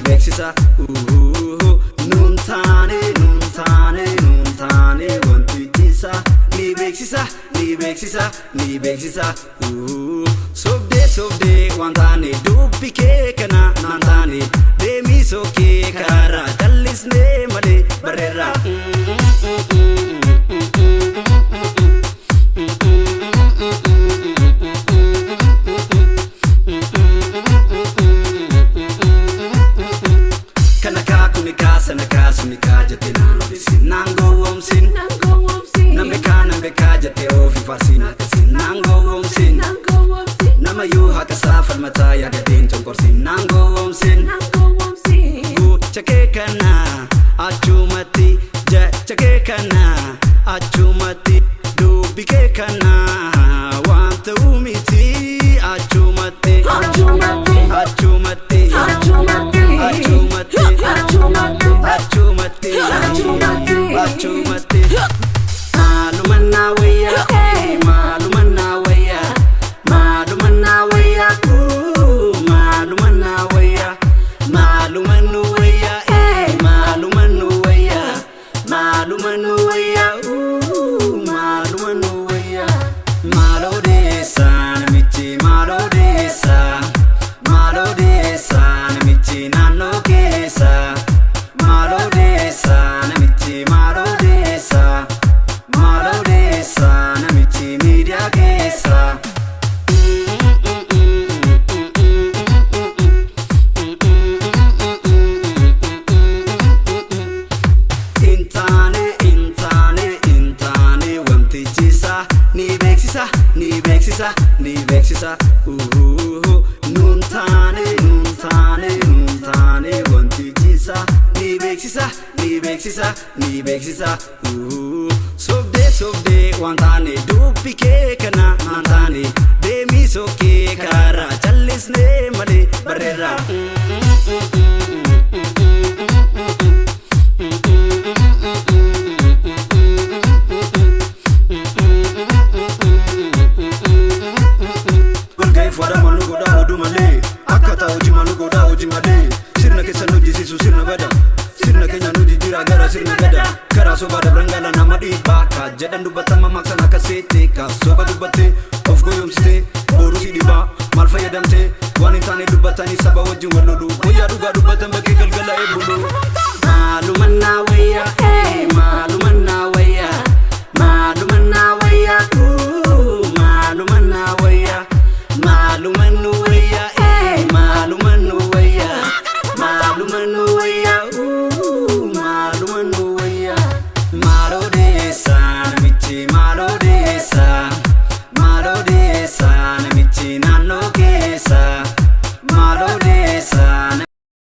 beeksisa Nuntane wanti tisa ni beeksisa Sobde wantane dubbi kee kana nantane deemi sookee kara kallisne male barreera Sanaka sunika jate nano disin nango omsin Nambe ka jate ofi farsina kasin nango omsin Nama yu haka safar mata ya gaden chongkorsin nango omsin Gu chake kana achumati chake kana achumati dubi ke kana wanta umiti achumati Malumana waya malumana waya malumana waya malumana waya malumanu waya malumanu waya malumanu waya malumanu waya malodesa namichi malodesa namichi nanokesa Malodesa namichi namichi media kesa Intane wanti chisa ni beeksisa Nuntane wanti chisa ni beeksisa Sobde wantane dubbi kee kana nantane deemi sookee kara callisne male barreera Walga'ii fuudhaa malu godhaa hoduu malee akkaataa hojii malu godhaa hojii malee sirna keessa nu jisiisu sirna bada Sirna keenya nu jijjiira gara sirna gada karaa sobaa dabrangala nama dhiibbaa ka jedhan dubbatama maqsan akka seete ka soba dubbatte of goyoomsite boruu si dhibaa maal fayyadamte waan hin taane dubbatanii saba wajjin wal lolu guyyaa dhugaa dubbatan bakkee galgala eebbulu Malumana waya malumana waya malumana waya malumana waya malumanu waya malumanu waya malumanu waya malumanu waya malodesa namichi malodesa